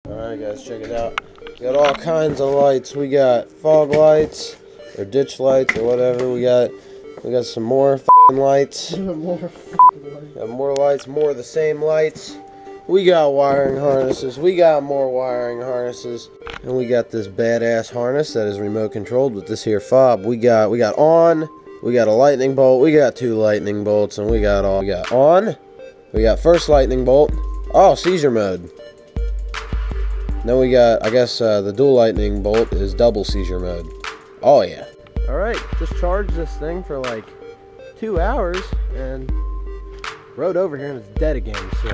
Alright guys, check it out. We got all kinds of lights. We got fog lights, or ditch lights, or whatever. We got some more f***ing lights. Got more lights, more of the same lights. We got wiring harnesses. We got more wiring harnesses. And we got this badass harness that is remote controlled with this here fob. We got on, we got a lightning bolt, we got 2 lightning bolts, and we got on, we got first lightning bolt. Oh, seizure mode. Then we got, I guess, the dual lightning bolt is double seizure mode. Oh yeah. Alright, just charged this thing for like 2 hours and rode over here and it's dead again, so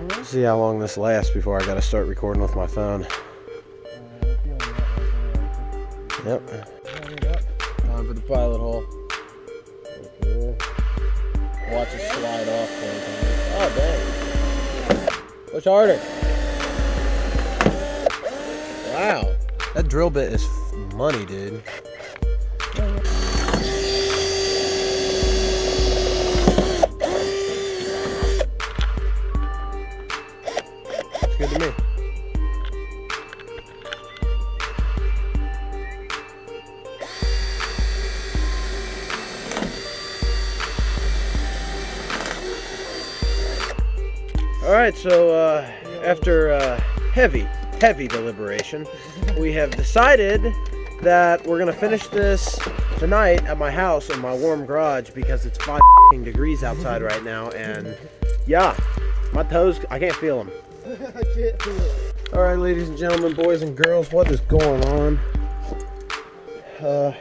let's see how long this lasts before I gotta start recording with my phone. Yep. Time for the pilot hole. Okay. Watch it slide off. Oh dang. Push harder. Wow. That drill bit is money, dude. It's good to me. Alright, so after heavy deliberation, we have decided that we're gonna finish this tonight at my house in my warm garage because it's 5 degrees outside right now, and yeah, my toes, I can't feel them. I can't feel it. Alright, ladies and gentlemen, boys and girls, what is going on? You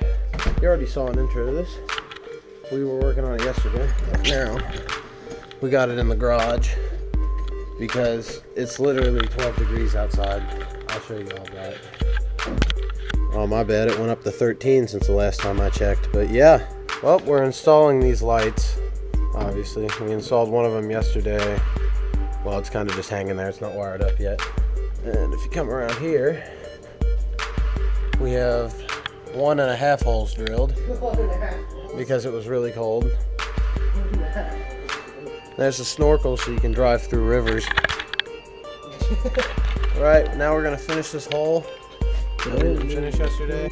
already saw an intro to this. We were working on it yesterday. Now we got it in the garage because it's literally 12 degrees outside. I'll show you all that. Oh, my bad, it went up to 13 since the last time I checked. But yeah, well, we're installing these lights, obviously. We installed one of them yesterday. Well, it's kind of just hanging there, it's not wired up yet. And if you come around here, we have 1.5 holes drilled because it was really cold. There's a snorkel so you can drive through rivers. Alright, now we're going to finish this hole that we didn't finish yesterday.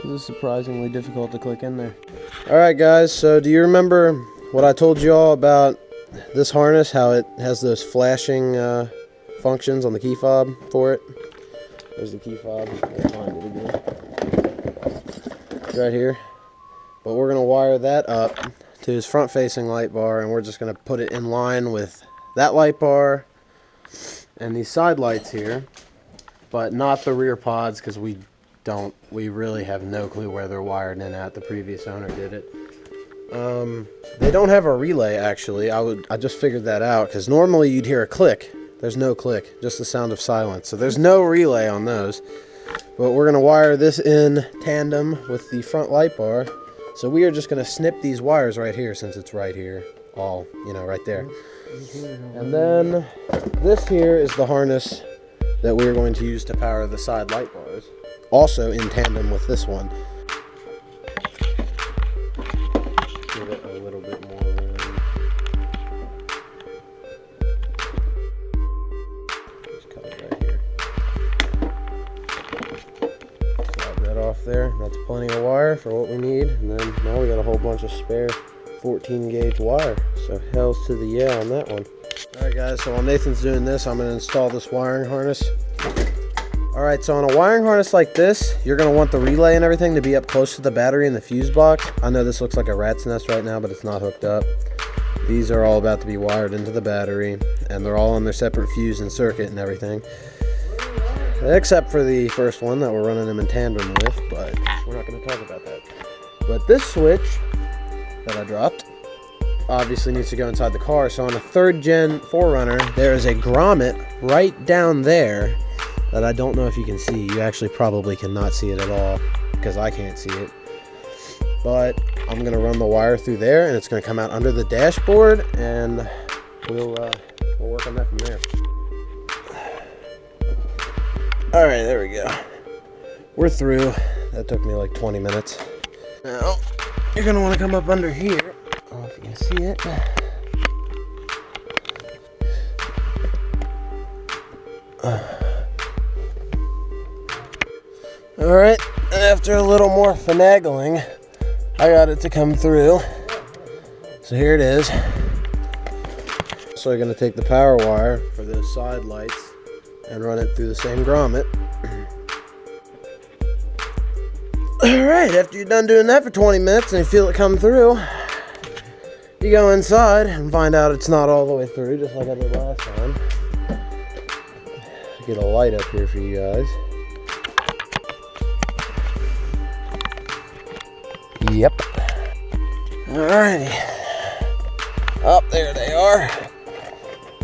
This is surprisingly difficult to click in there. Alright guys, so do you remember what I told you all about this harness, how it has those flashing functions on the key fob for it? There's the key fob. I'll find it again. Right here. But we're going to wire that up to his front facing light bar, and we're just going to put it in line with that light bar and these side lights here, but not the rear pods because we really have no clue where they're wired in at. The previous owner did it. They don't have a relay, actually. I just figured that out because normally you'd hear a click. There's no click, just the sound of silence. So there's no relay on those. But we're going to wire this in tandem with the front light bar. So we are just going to snip these wires right here since it's right here. All, right there. And then this here is the harness that we're going to use to power the side light bars. Also in tandem with this one. Give it a little bit more room. Just cut it right here. Slide that off there. That's plenty of wire for what we need. And then now we got a whole bunch of spare 14 gauge wire. So hells to the yeah on that one. Alright guys, so while Nathan's doing this, I'm going to install this wiring harness. Alright, so on a wiring harness like this, you're going to want the relay and everything to be up close to the battery and the fuse box. I know this looks like a rat's nest right now, but it's not hooked up. These are all about to be wired into the battery, and they're all on their separate fuse and circuit and everything. Except for the first one that we're running them in tandem with, but we're not going to talk about that. But this switch that I dropped obviously needs to go inside the car. So on a 3rd gen 4Runner, there is a grommet right down there that I don't know if you can see. You actually probably cannot see it at all because I can't see it. But I'm going to run the wire through there, and it's going to come out under the dashboard, and we'll work on that from there. All right, there we go. We're through. That took me like 20 minutes. Now, you're going to want to come up under here. I don't know if you can see it. All right, after a little more finagling, I got it to come through. So here it is. So I'm going to take the power wire for those side lights and run it through the same grommet. Alright, after you're done doing that for 20 minutes and you feel it come through, you go inside and find out it's not all the way through, just like I did last time. Get a light up here for you guys. Yep. Alrighty. Oh, there they are.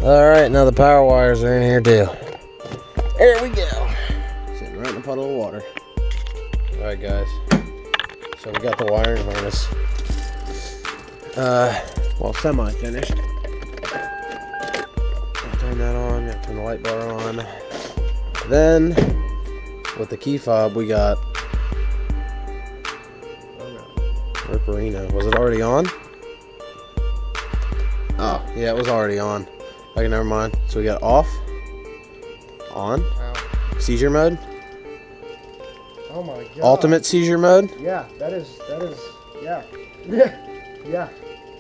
Alright, now the power wires are in here too. There we go. Sitting right in a puddle of water. Alright guys. So we got the wiring harness. Well, semi-finished. Turn that on, gotta turn the light bar on. Then, with the key fob, we got Ripperino. Was it already on? Oh, yeah, it was already on. Okay, never mind. So we got off, on, seizure mode. Oh my god. Ultimate seizure mode. Yeah, that is, yeah. Yeah.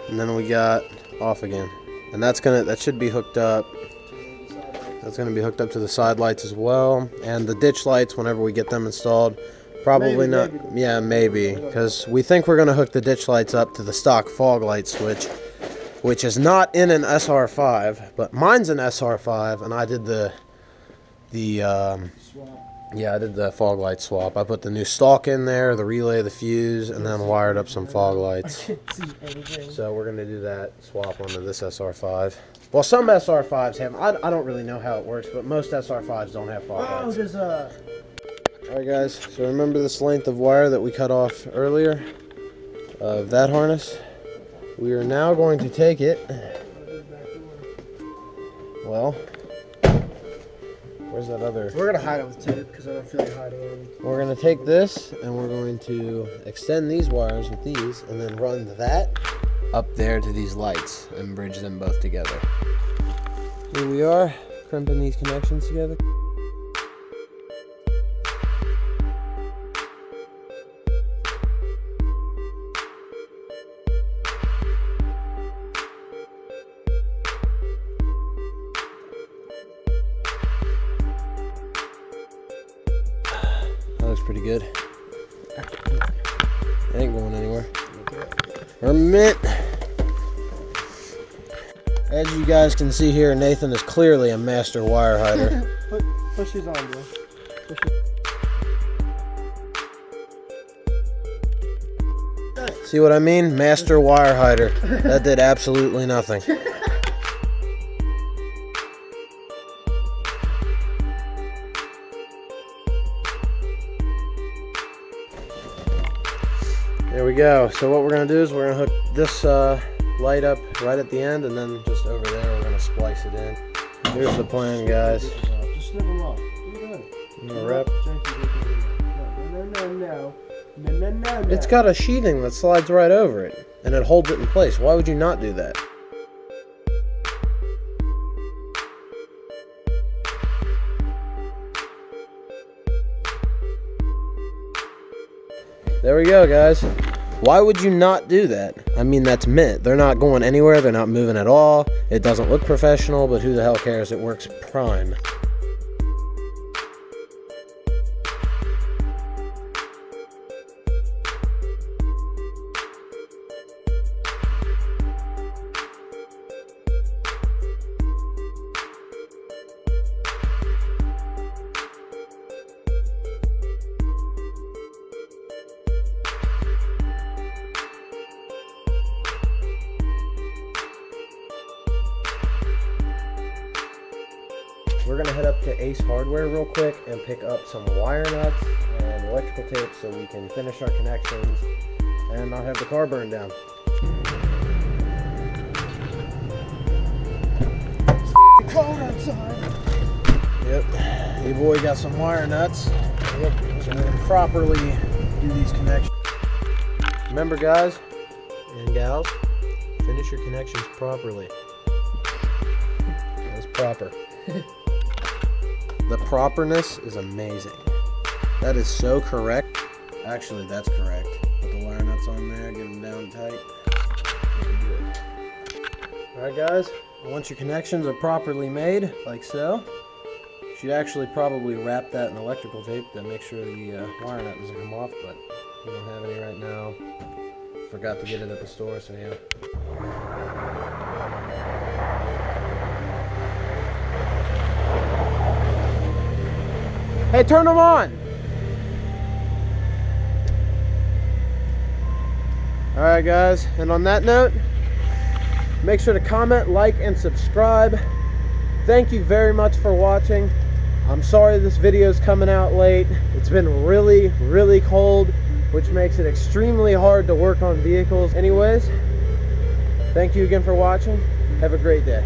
And then we got off again. And that should be hooked up. That's gonna be hooked up to the side lights as well. And the ditch lights whenever we get them installed. Probably not. Maybe. Yeah, maybe. Because we think we're gonna hook the ditch lights up to the stock fog light switch, which is not in an SR5, but mine's an SR5, and I did I did the fog light swap. I put the new stalk in there, the relay, the fuse, and then wired up some fog lights. So we're gonna do that swap onto this SR5. Well, some SR5s have. I don't really know how it works, but most SR5s don't have fog lights. There's a. Alright guys, so remember this length of wire that we cut off earlier of that harness? We are now going to take it. Well, where's that other? We're gonna hide it with tape because I don't feel like hiding it. We're going to take this and we're going to extend these wires with these and then run that up there to these lights and bridge them both together. Here we are, crimping these connections together. That looks pretty good. It ain't going anywhere. Hermit. As you guys can see here, Nathan is clearly a master wire hider. Push these on, bro. See what I mean? Master wire hider. That did absolutely nothing. There we go. So what we're going to do is we're going to hook this light up right at the end, and then just over there we're going to splice it in. Here's the plan, guys. Just snip them off. Rep. No. It's got a sheathing that slides right over it, and it holds it in place. Why would you not do that? There we go, guys. Why would you not do that? I mean, that's mint. They're not going anywhere. They're not moving at all. It doesn't look professional, but who the hell cares? It works prime. we're gonna head up to Ace Hardware real quick and pick up some wire nuts and electrical tape so we can finish our connections and not have the car burned down. It's cold outside. Yep, your boy got some wire nuts. Yep, so we can properly do these connections. Remember, guys and gals, finish your connections properly. That was proper. The properness is amazing. That is so correct. Actually, that's correct. Put the wire nuts on there, get them down tight. Alright guys, once your connections are properly made, like so, you should actually probably wrap that in electrical tape to make sure the wire nut doesn't come off, but we don't have any right now. Forgot to get it at the store, so yeah. Hey, turn them on! Alright guys, and on that note, make sure to comment, like, and subscribe. Thank you very much for watching. I'm sorry this video is coming out late. It's been really, really cold, which makes it extremely hard to work on vehicles. Anyways, thank you again for watching. Have a great day.